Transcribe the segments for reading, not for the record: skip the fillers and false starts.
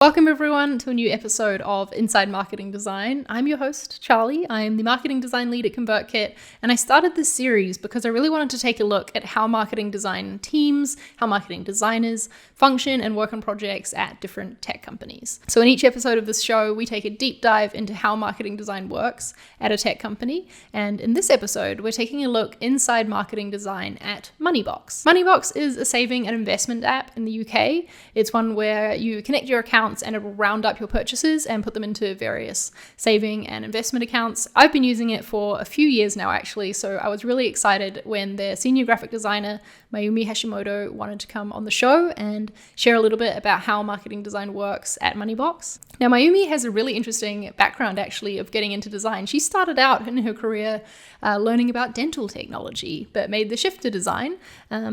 Welcome everyone to a new episode of Inside Marketing Design. I'm your host, Charlie. I'm the marketing design lead at ConvertKit, and I started this series because I really wanted to take a look at how marketing design teams, how marketing designers function and work on projects at different tech companies. So in each episode of this show, we take a deep dive into how marketing design works at a tech company, and in this episode, we're taking a look inside marketing design at Moneybox. Moneybox is a saving and investment app in the UK. It's one where you connect your accounts and it will round up your purchases and put them into various saving and investment accounts. I've been using it for a few years now, actually, so I was really excited when their senior graphic designer, Mayumi Hashimoto, wanted to come on the show and share a little bit about how marketing design works at Moneybox. Now, Mayumi has a really interesting background, actually, of getting into design. She started out in her career learning about dental technology, but made the shift to design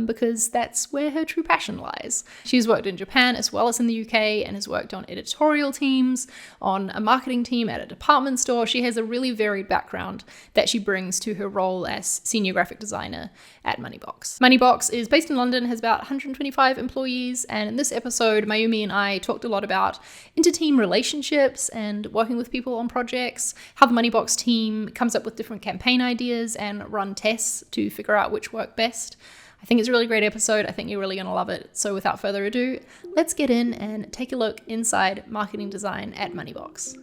because that's where her true passion lies. She's worked in Japan as well as in the UK and has worked on editorial teams, on a marketing team at a department store. She has a really varied background that she brings to her role as senior graphic designer at Moneybox. Moneybox is based in London, has about 125 employees, and in this episode, Mayumi and I talked a lot about inter-team relationships and working with people on projects, how the Moneybox team comes up with different campaign ideas and run tests to figure out which work best. I think it's a really great episode. I think you're really going to love it. So without further ado, let's get in and take a look inside marketing design at Moneybox.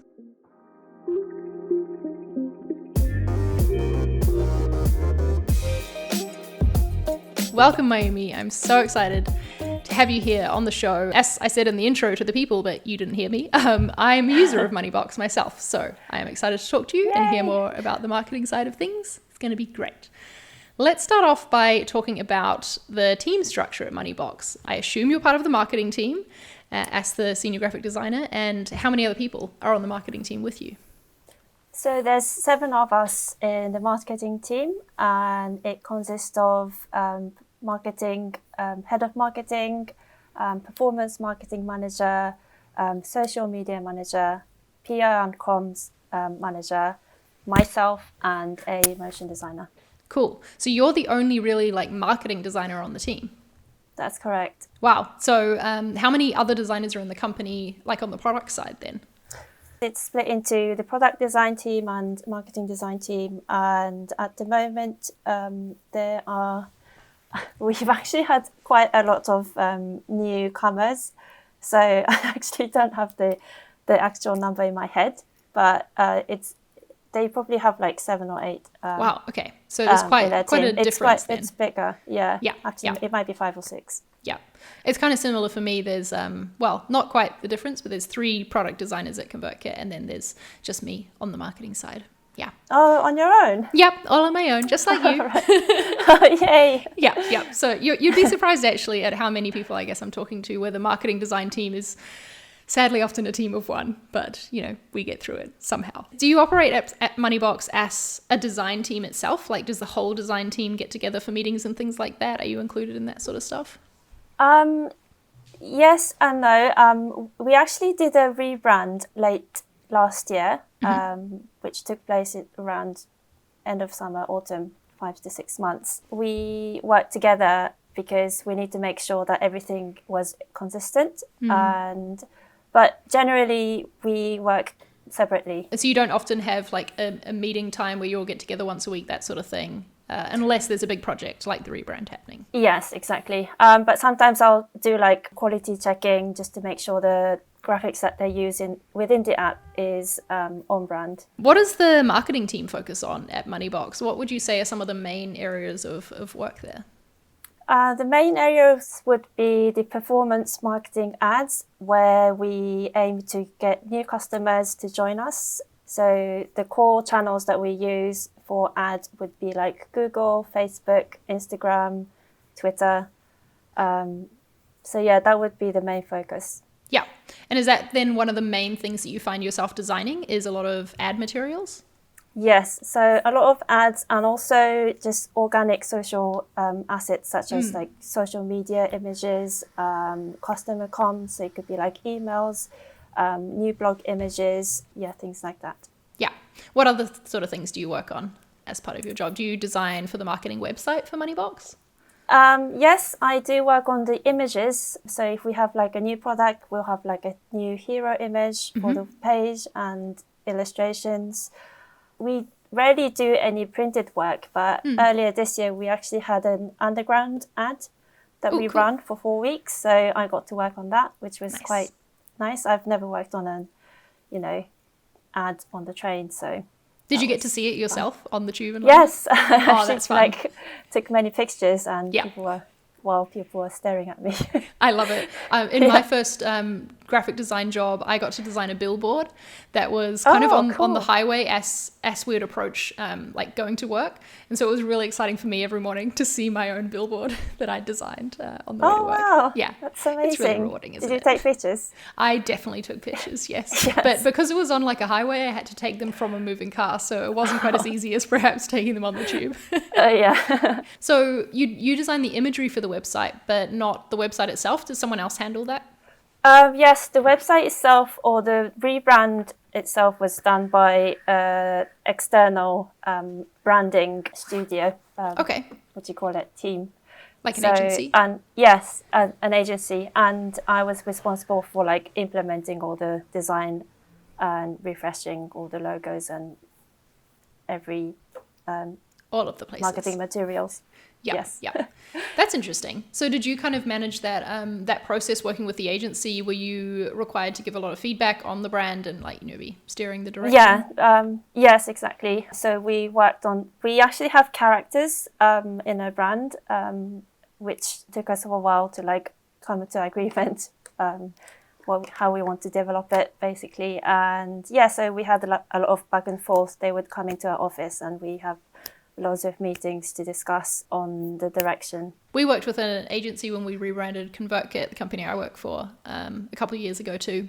Welcome, Mayumi. I'm so excited to have you here on the show. As I said in the intro to the people, but you didn't hear me, I'm a user of Moneybox myself. So I am excited to talk to you and hear more about the marketing side of things. It's going to be great. Let's start off by talking about the team structure at Moneybox. I assume you're part of the marketing team as the senior graphic designer, and how many other people are on the marketing team with you? So there's 7 of us in the marketing team, and it consists of marketing, head of marketing, performance marketing manager, social media manager, PR and comms manager, myself, and a motion designer. Cool. So you're the only really marketing designer on the team? That's correct. Wow. So how many other designers are in the company, on the product side then? It's split into the product design team and marketing design team. And at the moment, we've actually had quite a lot of newcomers. So I actually don't have the actual number in my head, but they probably have 7 or 8. Wow. Okay. So there's quite a difference then. It's bigger. Yeah. Actually, yeah. It might be 5 or 6. Yeah. It's kind of similar for me. There's, not quite the difference, but there's 3 product designers at ConvertKit, and then there's just me on the marketing side. Yeah. Oh, on your own? Yep. All on my own, just like you. Oh, yay. Yeah. So you'd be surprised actually at how many people I guess I'm talking to where the marketing design team is sadly often a team of 1, but we get through it somehow. Do you operate at Moneybox as a design team itself? Does the whole design team get together for meetings and things like that? Are you included in that sort of stuff? Yes and no. We actually did a rebrand late last year, which took place around end of summer, autumn, 5 to 6 months. We worked together because we need to make sure that everything was consistent. But generally, we work separately. So you don't often have a meeting time where you all get together once a week, that sort of thing, unless there's a big project like the rebrand happening. Yes, exactly. But sometimes I'll do quality checking just to make sure the graphics that they use within the app is on brand. What does the marketing team focus on at Moneybox? What would you say are some of the main areas of work there? The main areas would be the performance marketing ads, where we aim to get new customers to join us. So the core channels that we use for ads would be Google, Facebook, Instagram, Twitter. That would be the main focus. Yeah. And is that then one of the main things that you find yourself designing is a lot of ad materials? Yes, so a lot of ads and also just organic social assets such as social media images, customer comms, so it could be emails, new blog images, things like that. Yeah. What other sort of things do you work on as part of your job? Do you design for the marketing website for Moneybox? Yes, I do work on the images. So if we have like a new product, we'll have like a new hero image for the page and illustrations. We rarely do any printed work, but earlier this year we actually had an underground ad that we ran for 4 weeks. So I got to work on that, which was quite nice. I've never worked on an, ad on the train. So did you get to see it yourself on the tube? And yes, oh, that's fun. Took many pictures and people were staring at me. I love it. In my first graphic design job, I got to design a billboard that was kind of on the highway as we would approach like going to work. And so it was really exciting for me every morning to see my own billboard that I designed on the way to work. Wow. Yeah. That's amazing. It's really rewarding, isn't it? Did you take pictures? I definitely took pictures, yes. But because it was on like a highway, I had to take them from a moving car. So it wasn't quite as easy as perhaps taking them on the tube. Yeah. So you designed the imagery for the website, but not the website itself. Does someone else handle that? Yes, the website itself or the rebrand itself was done by external branding studio. Okay. What do you call it? Team. Like an agency? And yes, an agency. And I was responsible for like implementing all the design and refreshing all the logos and every all of the places. marketing materials. Yeah, yes. Yeah. That's interesting. So did you kind of manage that that process working with the agency? Were you required to give a lot of feedback on the brand and like, be steering the direction? Yeah, yes, exactly. So we actually have characters in our brand, which took us a while to like come to agreement how we want to develop it basically. And yeah, so we had a lot of back and forth. They would come into our office and we have loads of meetings to discuss on the direction. We worked with an agency when we rebranded ConvertKit, the company I work for, a couple of years ago too.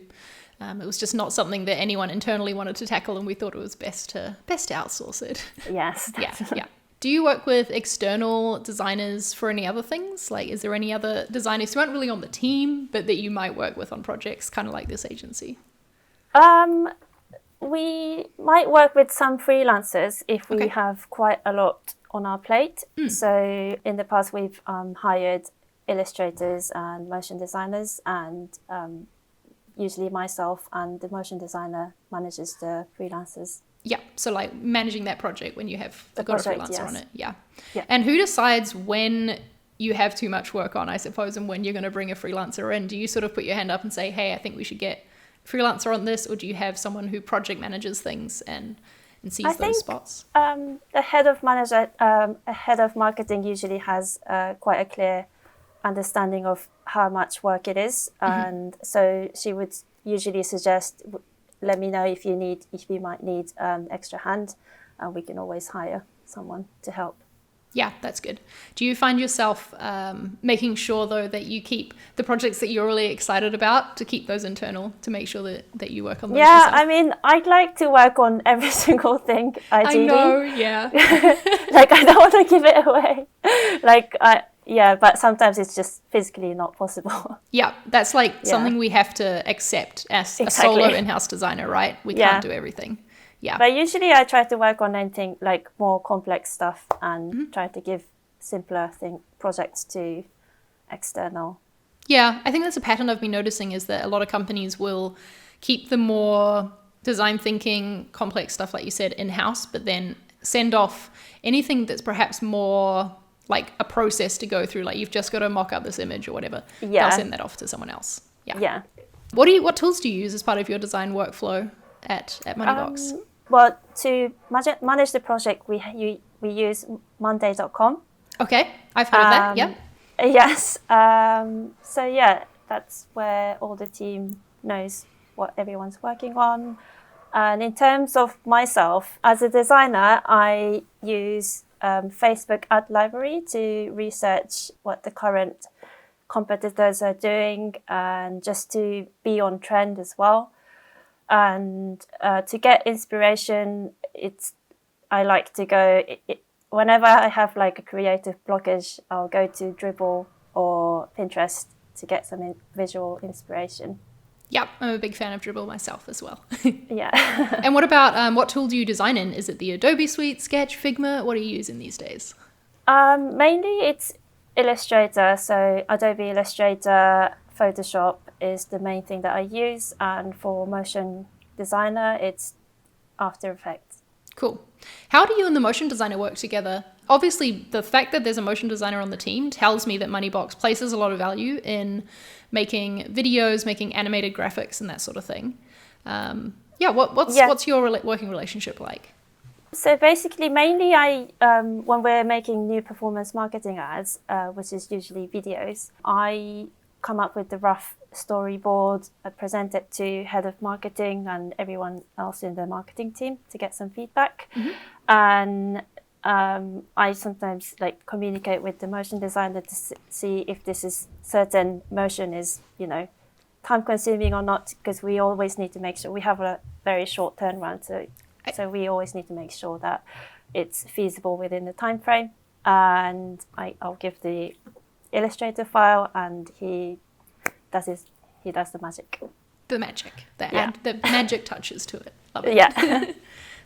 It was just not something that anyone internally wanted to tackle, and we thought it was best to outsource it. Yes. Yeah. Do you work with external designers for any other things? Like, is there any other designers who aren't really on the team, but that you might work with on projects, kind of like this agency? We might work with some freelancers if we have quite a lot on our plate. So in the past, we've hired illustrators and motion designers, and usually myself and the motion designer manages the freelancers. Yeah, so like managing that project when you have got a freelancer on it. Yeah. And who decides when you have too much work on, I suppose, and when you're going to bring a freelancer in? Do you sort of put your hand up and say, hey, I think we should get freelancer on this, or do you have someone who project manages things and sees those spots? The head of marketing usually has quite a clear understanding of how much work it is, and so she would usually suggest, let me know if you might need extra hand, and we can always hire someone to help. Yeah, that's good. Do you find yourself making sure, though, that you keep the projects that you're really excited about, to keep those internal, to make sure that you work on those yourself? I mean, I'd like to work on every single thing, ideally. I know, yeah. Like, I don't want to give it away. But sometimes it's just physically not possible. Yeah, that's like something we have to accept as a solo in-house designer, right? We can't do everything. Yeah. But usually I try to work on anything like more complex stuff and try to give simpler projects to external. Yeah, I think that's a pattern I've been noticing, is that a lot of companies will keep the more design thinking, complex stuff, like you said, in-house, but then send off anything that's perhaps more like a process to go through, like you've just got to mock up this image or whatever. They'll send that off to someone else. Yeah. What tools do you use as part of your design workflow at Moneybox? Well, to manage the project, we use Monday.com. Okay, I've heard of that. Yeah. Yes. So yeah, that's where all the team knows what everyone's working on. And in terms of myself as a designer, I use Facebook ad library to research what the current competitors are doing, and just to be on trend as well. And to get inspiration, I like to go, whenever I have like a creative blockage, I'll go to Dribble or Pinterest to get some visual inspiration. Yeah, I'm a big fan of Dribble myself as well. Yeah. And what about, what tool do you design in? Is it the Adobe Suite, Sketch, Figma? What are you using these days? Mainly it's Illustrator, so Adobe Illustrator, Photoshop is the main thing that I use, and for motion designer, it's After Effects. Cool. How do you and the motion designer work together? Obviously, the fact that there's a motion designer on the team tells me that Moneybox places a lot of value in making videos, making animated graphics, and that sort of thing. What's your working relationship like? So basically, mainly when we're making new performance marketing ads, which is usually videos, I come up with the rough storyboard, I present it to head of marketing and everyone else in the marketing team to get some feedback. And I sometimes communicate with the motion designer to see if this is certain motion is, time consuming or not, because we always need to make sure we have a very short turnaround. So we always need to make sure that it's feasible within the time frame. And I'll give the Illustrator file, and he does the magic. The magic touches to it. Love it. Yeah.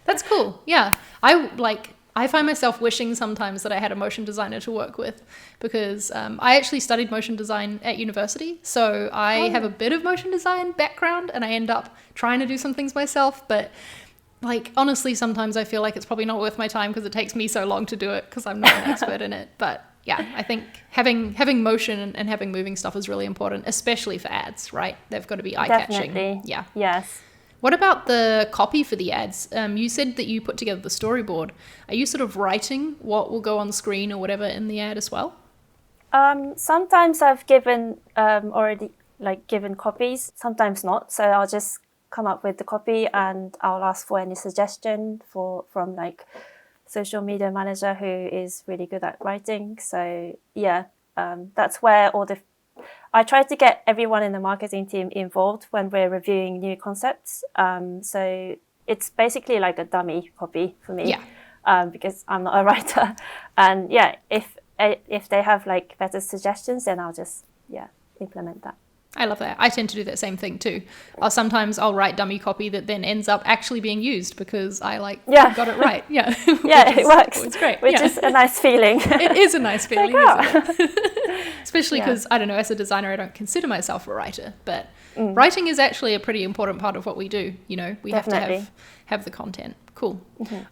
That's cool. Yeah. I find myself wishing sometimes that I had a motion designer to work with, because I actually studied motion design at university. So I have a bit of motion design background, and I end up trying to do some things myself. But honestly, sometimes I feel like it's probably not worth my time because it takes me so long to do it because I'm not an expert in it. But yeah, I think having motion and having moving stuff is really important, especially for ads, right? They've got to be eye-catching. Definitely. Yeah. Yes. What about the copy for the ads? You said that you put together the storyboard. Are you sort of writing what will go on screen or whatever in the ad as well? Sometimes I've given already given copies, sometimes not. So I'll just come up with the copy, and I'll ask for any suggestion from social media manager who is really good at writing. So yeah, that's where I try to get everyone in the marketing team involved when we're reviewing new concepts. So it's basically like a dummy copy for me, because I'm not a writer. And yeah, if they have better suggestions, then I'll just implement that. I love that. I tend to do that same thing too. Sometimes I'll write dummy copy that then ends up actually being used because I got it right. Yeah. It works. It's great. Which is a nice feeling. It is a nice feeling, isn't it? Especially because, I don't know, as a designer, I don't consider myself a writer, but writing is actually a pretty important part of what we do. We Definitely. have to have the content. Cool.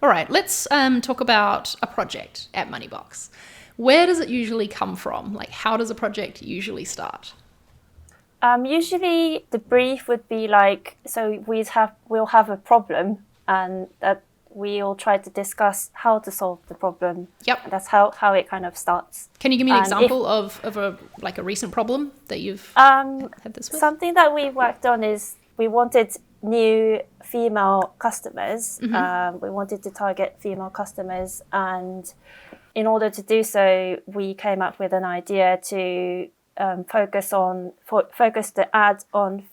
All right. Let's talk about a project at Moneybox. Where does it usually come from? How does a project usually start? Usually the brief would be we'll have a problem, and that we'll try to discuss how to solve the problem. Yep. That's how it kind of starts. Can you give me an example of a recent problem that you've had this with? Something that we worked on is we wanted new female customers. We wanted to target female customers, and in order to do so, we came up with an idea to focus the ad on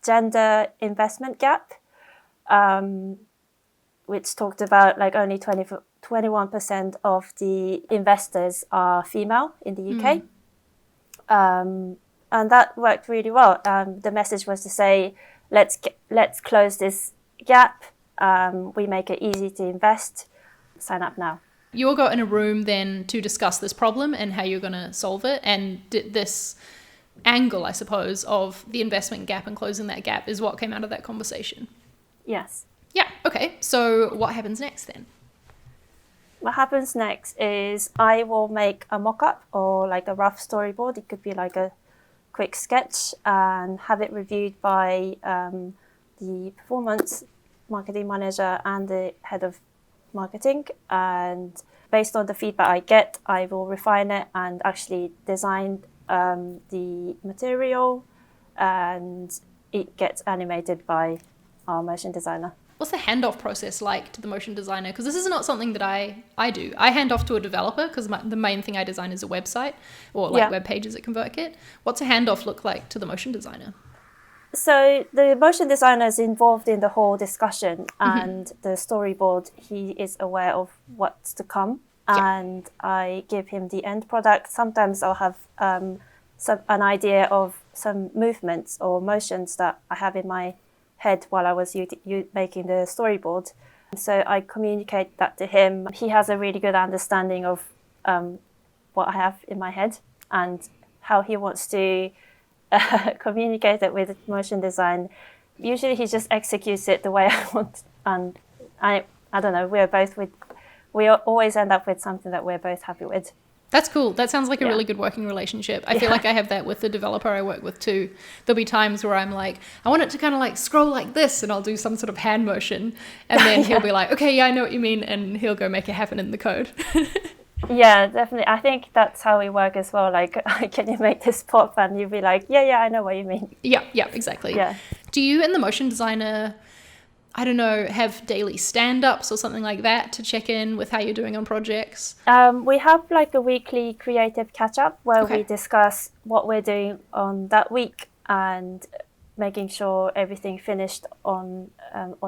gender investment gap, which talked about only 21% of the investors are female in the UK. And that worked really well. The message was to say, let's close this gap. We make it easy to invest. Sign up now. You all got in a room then to discuss this problem and how you're going to solve it. And this angle, I suppose, of the investment gap and closing that gap is what came out of that conversation. Yes. Yeah. Okay. So what happens next then? What happens next is I will make a mock-up or a rough storyboard. It could be a quick sketch, and have it reviewed by the performance marketing manager and the head of marketing, and based on the feedback I get, I will refine it and actually design the material, and it gets animated by our motion designer. What's the handoff process like to the motion designer? Because this is not something that I do. I hand off to a developer because the main thing I design is a website or web pages at ConvertKit. What's a handoff look like to the motion designer? So the motion designer is involved in the whole discussion, and the storyboard, he is aware of what's to come, and I give him the end product. Sometimes I'll have an idea of some movements or motions that I have in my head while I was making the storyboard. So I communicate that to him. He has a really good understanding of what I have in my head and how he wants to communicate it with motion design. Usually he just executes it the way I want, and I don't know, we always end up with something that we're both happy with. That's cool. That sounds like a really good working relationship. I feel like I have that with the developer I work with too. There'll be times where I'm like, I want it to kind of like scroll like this, and I'll do some sort of hand motion. And then he'll be like, okay, yeah, I know what you mean. And he'll go make it happen in the code. Yeah, definitely. I think that's how we work as well. Like, can you make this pop? And you'll be like, yeah, I know what you mean. Yeah, exactly. Yeah. Do you and the motion designer, I don't know, have daily stand-ups or something like that to check in with how you're doing on projects? We have like a weekly creative catch-up where we discuss what we're doing on that week and making sure everything finished on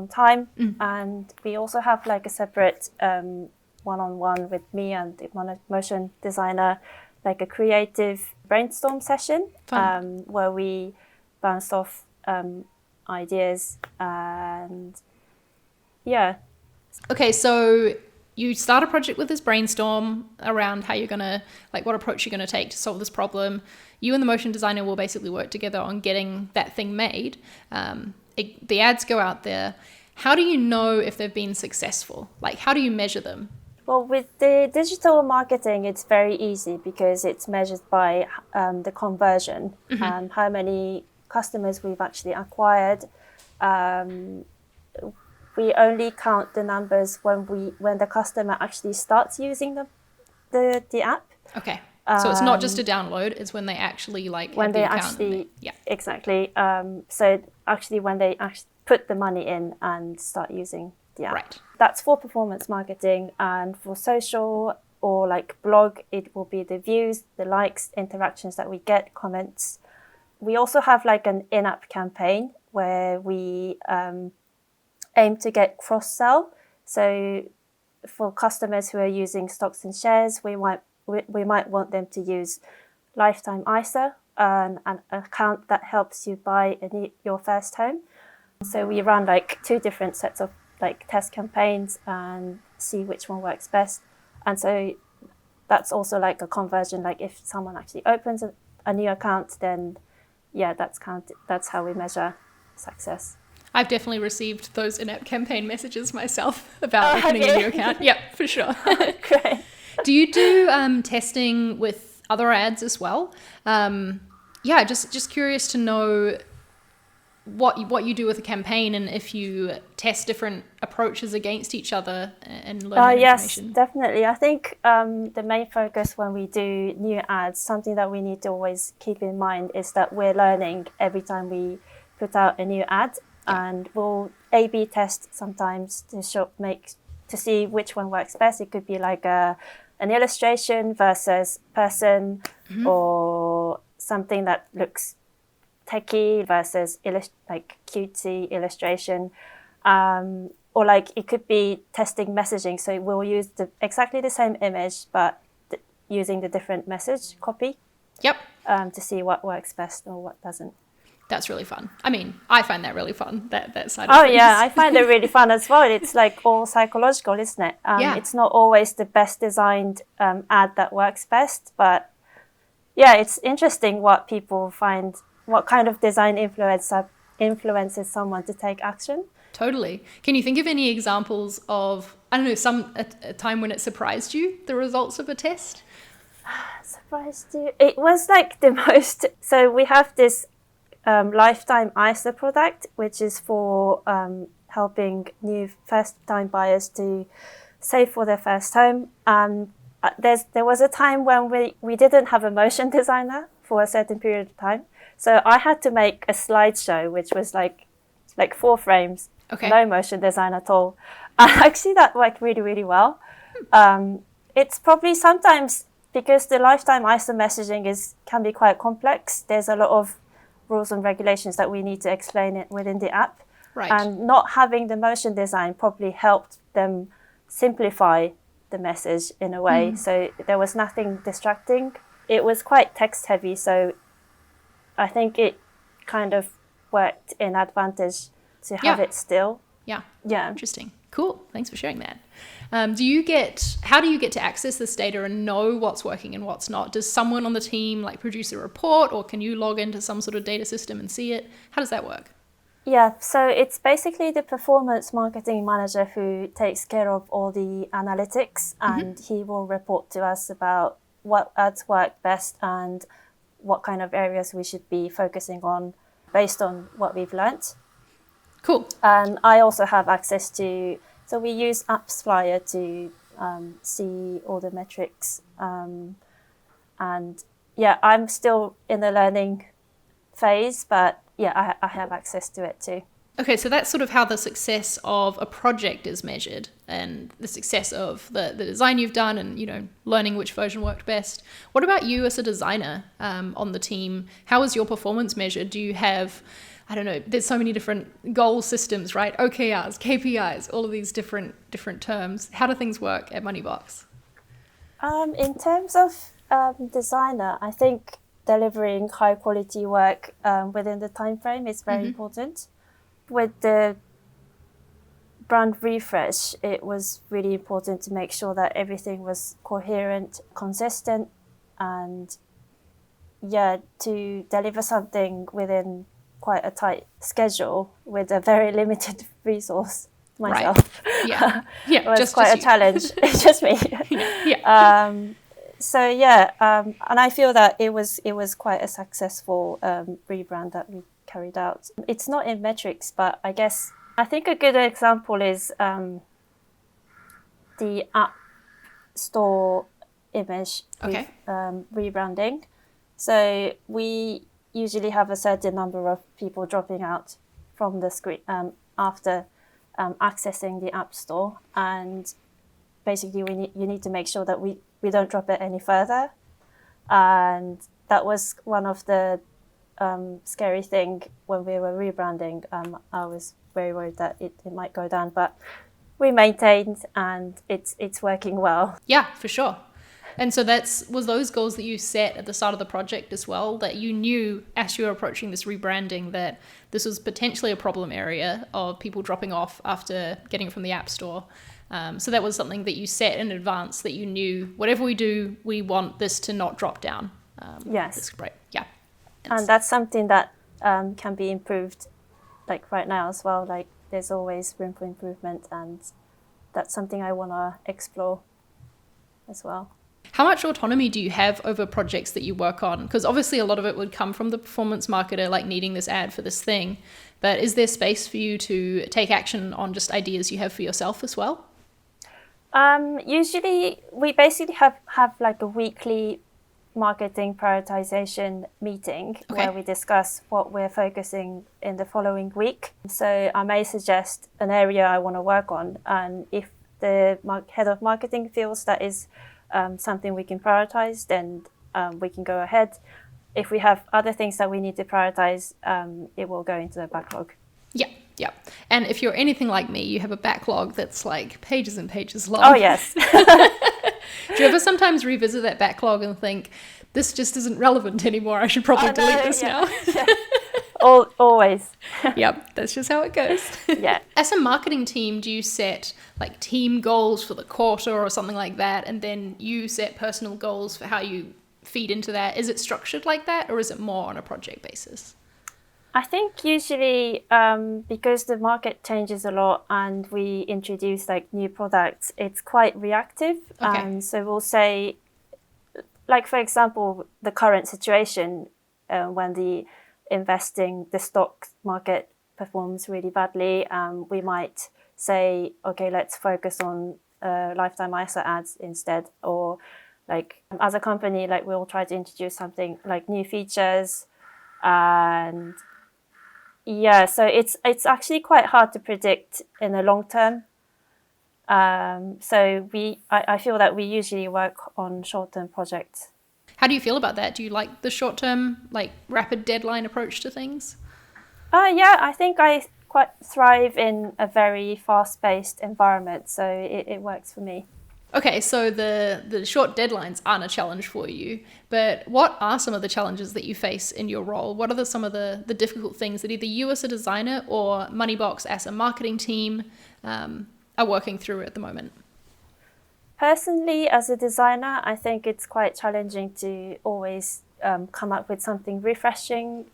time. And we also have like a separate one-on-one with me and the motion designer, like a creative brainstorm session where we bounce off ideas and Okay, so you start a project with this brainstorm around how you're gonna, like, what approach you're gonna take to solve this problem. You and the motion designer will basically work together on getting that thing made. The ads go out there. How do you know if they've been successful? Like, how do you measure them? Well, with the digital marketing, it's very easy because it's measured by the conversion, how many customers we've actually acquired. We only count the numbers when the customer actually starts using the app. Okay, so it's not just a download; it's when they actually when they actually exactly. So actually, when they actually put the money in and start using the app. Right. That's for performance marketing, and for social or like blog, it will be the views, the likes, interactions that we get, comments. We also have like an in-app campaign where we aim to get cross-sell. So for customers who are using stocks and shares, we might want them to use Lifetime ISA, an account that helps you buy your first home. So we run like 2 different sets of like test campaigns and see which one works best. And so that's also like a conversion. Like if someone actually opens a new account, then that's counted. That's how we measure success. I've definitely received those in-app campaign messages myself about opening a new account. Yep, for sure. Great. Do you do testing with other ads as well? Just curious to know what you do with a campaign and if you test different approaches against each other and learn that information. Yes, definitely. I think the main focus when we do new ads, something that we need to always keep in mind is that we're learning every time we put out a new ad, and we'll A/B test sometimes to see which one works best. It could be like an illustration versus person, or something that looks techie versus like cutesy illustration, or like it could be testing messaging. So we'll use exactly the same image but using the different message copy. Yep. To see what works best or what doesn't. That's really fun. I mean, I find that really fun, that side of things. Oh yeah, I find it really fun as well. It's like all psychological, isn't it? It's not always the best designed ad that works best, but yeah, it's interesting what people find, what kind of design influences someone to take action. Totally. Can you think of any examples of, I don't know, a time when it surprised you, the results of a test? Surprised you? It was like the most, so we have this Lifetime ISA product, which is for helping new first-time buyers to save for their first home. There was a time when we didn't have a motion designer for a certain period of time. So I had to make a slideshow, which was like 4 frames, no motion design at all. And actually that worked really, really well. It's probably sometimes, because the Lifetime ISA messaging can be quite complex, there's a lot of rules and regulations that we need to explain it within the app. Right. And not having the motion design probably helped them simplify the message in a way. So there was nothing distracting. It was quite text heavy, so I think it kind of worked in advantage to have it still. Yeah. Interesting. Cool. Thanks for sharing that. How do you get to access this data and know what's working and what's not? Does someone on the team like produce a report, or can you log into some sort of data system and see it? How does that work? Yeah, so it's basically the performance marketing manager who takes care of all the analytics, and he will report to us about what ads work best and what kind of areas we should be focusing on based on what we've learnt. Cool. And I also have access to, so we use Apps Flyer to see all the metrics. And yeah, I'm still in the learning phase, but yeah, I have access to it too. Okay, so that's sort of how the success of a project is measured, and the success of the design you've done, and, you know, learning which version worked best. What about you as a designer on the team? How is your performance measured? Do you have, I don't know, there's so many different goal systems, right? OKRs, KPIs, all of these different terms. How do things work at Moneybox? In terms of designer, I think delivering high quality work within the time frame is very important. With the brand refresh, it was really important to make sure that everything was coherent, consistent, and to deliver something within quite a tight schedule with a very limited resource myself. Right. It was quite a challenge. It's just me. And I feel that it was quite a successful rebrand that we carried out. It's not in metrics, but I think a good example is the App Store image rebranding. So we usually have a certain number of people dropping out from the screen after accessing the App Store, and basically you need to make sure that we don't drop it any further. And that was one of the scary thing when we were rebranding. I was very worried that it might go down, but we maintained, and it's working well. Yeah, for sure. And so was those goals that you set at the start of the project as well, that you knew as you were approaching this rebranding that this was potentially a problem area of people dropping off after getting it from the App Store. So that was something that you set in advance, that you knew whatever we do, we want this to not drop down. Yes. That's great. Yeah. And that's something that can be improved, like right now as well. Like there's always room for improvement, and that's something I want to explore as well. How much autonomy do you have over projects that you work on? Because obviously a lot of it would come from the performance marketer, like needing this ad for this thing. But is there space for you to take action on just ideas you have for yourself as well? Usually we basically have like a weekly marketing prioritization meeting where we discuss what we're focusing in the following week. So I may suggest an area I want to work on, and if the head of marketing feels that is something we can prioritize, then we can go ahead. If we have other things that we need to prioritize, it will go into the backlog. Yeah. And if you're anything like me, you have a backlog that's like pages and pages long. Oh, yes. Do you ever sometimes revisit that backlog and think, this just isn't relevant anymore, I should probably delete this now? Yeah. Always. Yep, that's just how it goes. Yeah. As a marketing team, do you set like team goals for the quarter or something like that, and then you set personal goals for how you feed into that? Is it structured like that, or is it more on a project basis? I think usually because the market changes a lot and we introduce like new products, it's quite reactive. Okay. So we'll say, like for example, the current situation when the stock market performs really badly, we might say, okay, let's focus on lifetime ISA ads instead. Or like as a company, like we'll try to introduce something like new features. And yeah, so it's actually quite hard to predict in the long term. So I feel that we usually work on short-term projects. How do you feel about that? Do you like the short-term, like rapid deadline approach to things? Yeah, I think I quite thrive in a very fast-paced environment, so it works for me. Okay, so the short deadlines aren't a challenge for you, but what are some of the challenges that you face in your role? What are some of the difficult things that either you as a designer or Moneybox as a marketing team are are working through at the moment? Personally, as a designer, I think it's quite challenging to always come up with something refreshing,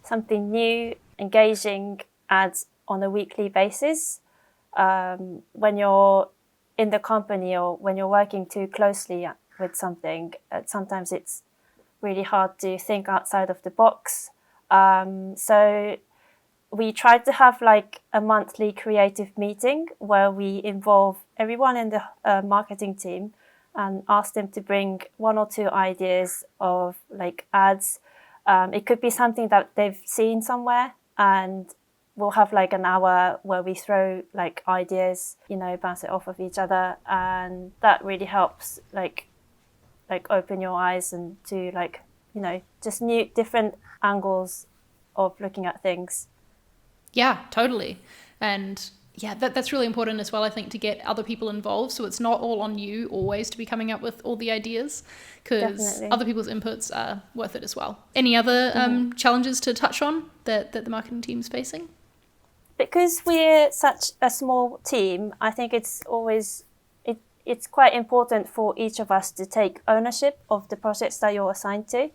something new, engaging ads on a weekly basis. When you're in the company or when you're working too closely with something, sometimes it's really hard to think outside of the box. So we try to have like a monthly creative meeting where we involve everyone in the marketing team and ask them to bring one or two ideas of like ads. It could be something that they've seen somewhere, and we'll have like an hour where we throw like ideas, bounce it off of each other, and that really helps like open your eyes and to like, just new different angles of looking at things. Yeah, totally. And yeah, that's really important as well, I think, to get other people involved. So it's not all on you always to be coming up with all the ideas, because other people's inputs are worth it as well. Any other challenges to touch on that the marketing team's facing? Because we're such a small team, I think it's always, it's quite important for each of us to take ownership of the projects that you're assigned to.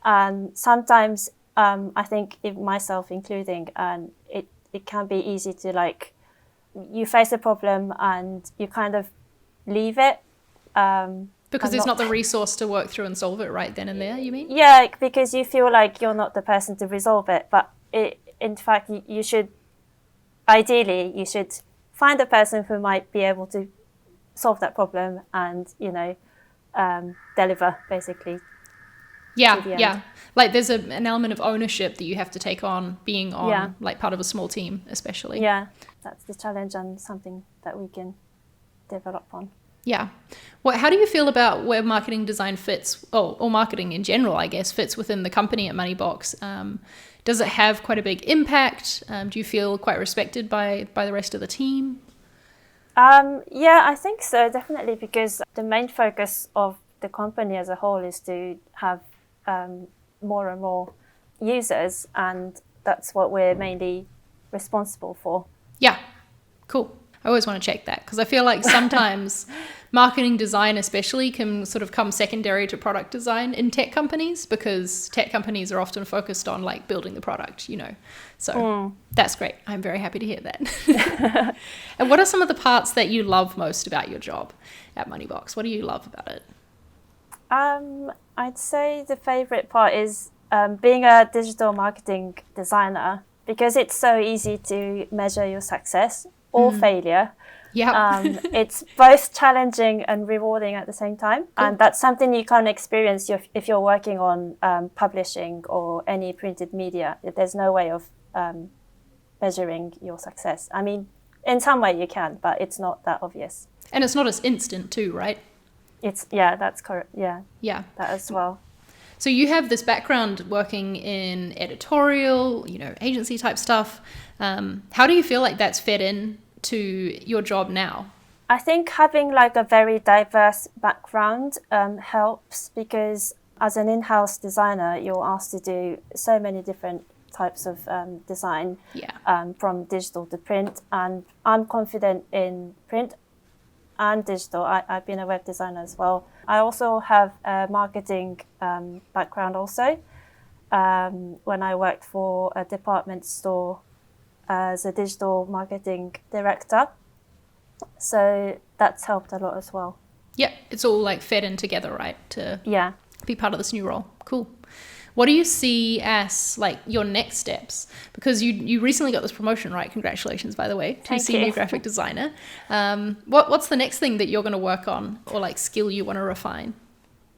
And sometimes I think, myself including, and it can be easy to like, you face a problem and you kind of leave it. Because there's not the resource to work through and solve it right then and there, you mean? Yeah, because you feel like you're not the person to resolve it. But in fact, you should find a person who might be able to solve that problem and, deliver basically. Yeah. Like there's an element of ownership that you have to take on being on like part of a small team, especially. Yeah, that's the challenge and something that we can develop on. Yeah. How do you feel about where marketing design fits, or marketing in general, I guess, fits within the company at Moneybox? Does it have quite a big impact? Do you feel quite respected by the rest of the team? Yeah, I think so, definitely, because the main focus of the company as a whole is to have more and more users, and that's what we're mainly responsible for. Yeah, cool. I always want to check that, because I feel like sometimes marketing design especially can sort of come secondary to product design in tech companies, because tech companies are often focused on like building the product, So that's great. I'm very happy to hear that. And what are some of the parts that you love most about your job at Moneybox? What do you love about it? I'd say the favorite part is being a digital marketing designer, because it's so easy to measure your success or failure. Yeah. It's both challenging and rewarding at the same time. Cool. And that's something you can't experience if you're working on publishing or any printed media. There's no way of measuring your success. I mean, in some way you can, but it's not that obvious. And it's not as instant too, right? That's correct. Yeah, that as well. So you have this background working in editorial, agency type stuff. How do you feel like that's fed in to your job now? I think having like a very diverse background helps, because as an in-house designer, you're asked to do so many different types of design, from digital to print. And I'm confident in print and digital. I've been a web designer as well. I also have a marketing background also. When I worked for a department store as a digital marketing director. So that's helped a lot as well. Yeah, it's all like fed in together, right? To be part of this new role. Cool. What do you see as like your next steps? Because you recently got this promotion, right? Congratulations, by the way, to senior graphic designer. What's the next thing that you're going to work on, or like skill you want to refine?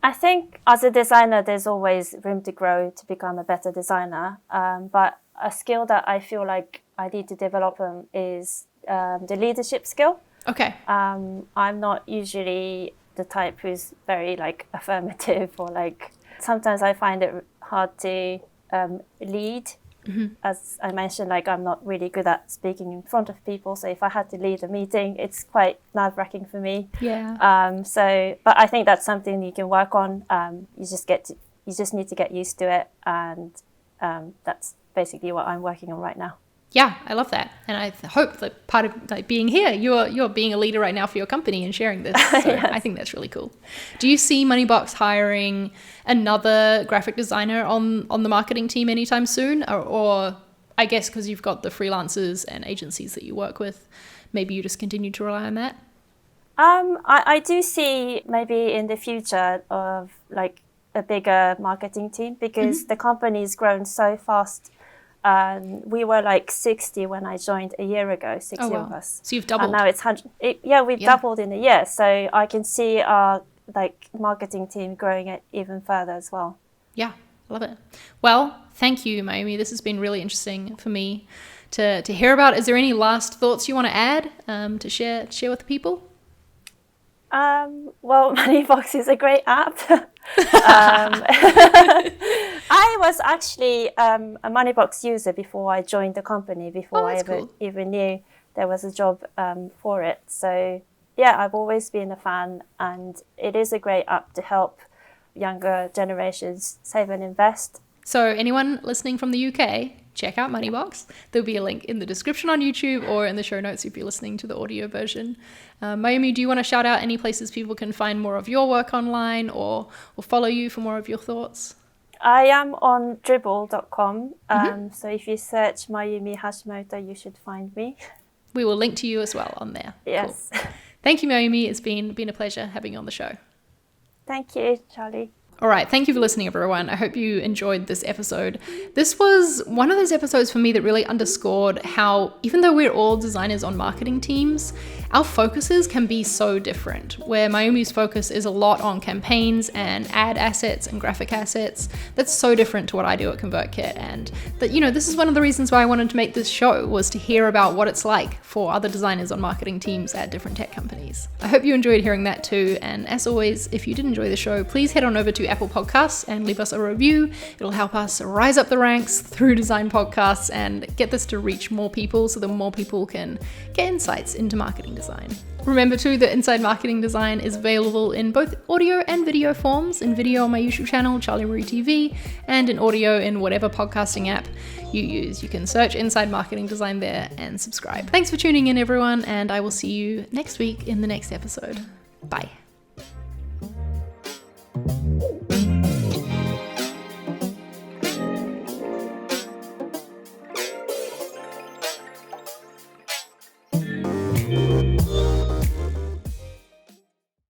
I think as a designer, there's always room to grow to become a better designer. But a skill that I feel like I need to develop is the leadership skill. Okay. I'm not usually the type who's very like affirmative, or like sometimes I find it hard to lead. As I mentioned, like I'm not really good at speaking in front of people. So if I had to lead a meeting, it's quite nerve-wracking for me. Yeah. But I think that's something you can work on. You just need to get used to it, and that's basically what I'm working on right now. Yeah, I love that. And I hope that part of like being here, you're being a leader right now for your company and sharing this. So Yes. I think that's really cool. Do you see Moneybox hiring another graphic designer on the marketing team anytime soon? Or I guess because you've got the freelancers and agencies that you work with, maybe you just continue to rely on that? I do see maybe in the future of like a bigger marketing team, because the company's grown so fast. We were like 60 when I joined a year ago, 60 of us. So you've doubled. And now it's 100. We've doubled in a year. So I can see our like marketing team growing it even further as well. Yeah, love it. Well, thank you, Mayumi. This has been really interesting for me to hear about. Is there any last thoughts you want to add to share with the people? Well, Moneybox is a great app. I was actually a Moneybox user before I joined the company, before I even knew there was a job for it. So yeah, I've always been a fan, and it is a great app to help younger generations save and invest. So anyone listening from the UK, check out Moneybox. There'll be a link in the description on YouTube or in the show notes if you're listening to the audio version. Mayumi, do you want to shout out any places people can find more of your work online or follow you for more of your thoughts? I am on dribble.com. So if you search Mayumi Hashimoto, you should find me. We will link to you as well on there. Yes. Cool. Thank you, Mayumi. It's been a pleasure having you on the show. Thank you, Charlie. All right, thank you for listening, everyone. I hope you enjoyed this episode. This was one of those episodes for me that really underscored how, even though we're all designers on marketing teams, our focuses can be so different, where Mayumi's focus is a lot on campaigns and ad assets and graphic assets. That's so different to what I do at ConvertKit. And that, this is one of the reasons why I wanted to make this show, was to hear about what it's like for other designers on marketing teams at different tech companies. I hope you enjoyed hearing that too. And as always, if you did enjoy the show, please head on over to Apple Podcasts and leave us a review. It'll help us rise up the ranks through design podcasts and get this to reach more people so that more people can get insights into marketing design. Remember too that Inside Marketing Design is available in both audio and video forms, in video on my YouTube channel, Charlie Marie TV, and in audio in whatever podcasting app you use. You can search Inside Marketing Design there and subscribe. Thanks for tuning in, everyone, and I will see you next week in the next episode. Bye.